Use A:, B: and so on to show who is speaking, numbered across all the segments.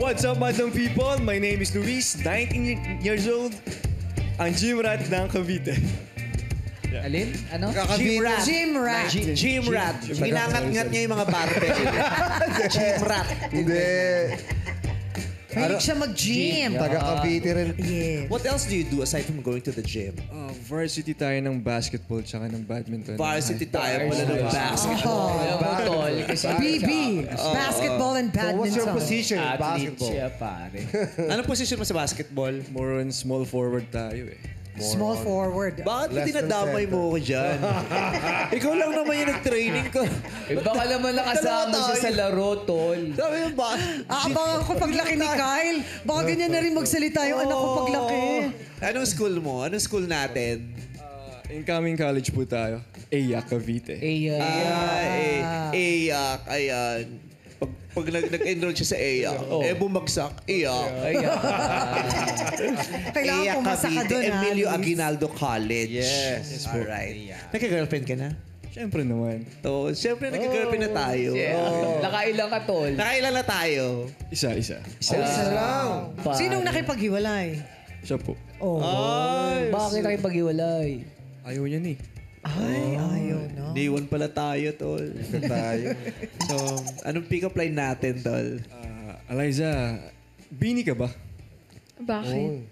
A: What's up, madam people? My name is Luis, 19 years old. Ang gym rat ng Cavite.
B: Alin? Ano?
C: Gym rat.
D: Gym rat.
C: Gym rat. Ginangat-ngat niya yung mga barbell. Gym rat.
E: Hindi.
D: Mahilig siya mag-gym.
E: Taga Cavite rin.
D: Yeah.
C: What else do you do aside from going to the gym?
A: Varsity tayo ng basketball tsaka ng badminton.
C: Varsity tayo pala ng basketball.
B: Alam mo, tol. Kasi
D: BB. Basketball and
E: So what's your
D: badminton.
E: position in
B: athlete
E: basketball?
B: siya, pare.
C: Anong position mo sa basketball?
A: More on small forward tayo eh.
D: Small forward.
C: Bakit
E: Less than
C: dinadamay
E: center.
C: mo ko dyan? Ikaw lang naman yung nag-training ko.
B: Eh, baka naman nakasama siya sa laro, tol.
C: Sabi mo ba?
D: Aabangan ko paglaki ni Kyle. Baka ganyan na rin magsalita yung anak ko paglaki.
C: Anong school mo? Anong school natin?
A: Incoming college po tayo. EYA, Cavite.
B: Eh,
C: AYAC. Ayan. Pag nag-enroll siya sa AYAC, bumagsak. AYAC.
D: Kailangan pumasa ka doon, ha,
C: Emilio
D: Luis?
C: Aguinaldo College.
A: Yes.
C: Alright. Nagka-girlfriend ka na?
A: Siyempre naman.
C: Oo, siyempre nagka-girlfriend na tayo.
B: Nakailang ka, tol.
C: Nakailan na tayo?
A: Isa.
E: Isa lang.
D: Sinong nakipaghiwalay?
A: Siya po.
B: Bakit nakipag-iwalay?
A: Ayaw niya ni.
D: Ay, ayaw na.
C: Day one pala tayo, tol.
E: Tayo.
C: So, anong pick-up line natin, tol?
A: Eliza, bini ka ba?
F: Bakit?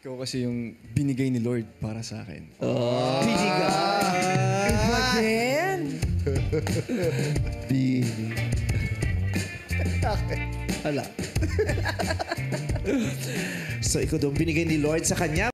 A: Ikaw kasi yung binigay ni Lord para sa akin.
D: Iba din.
E: Bini.
C: Hala. So, ikaw doon, binigay ni Lord sa kanya.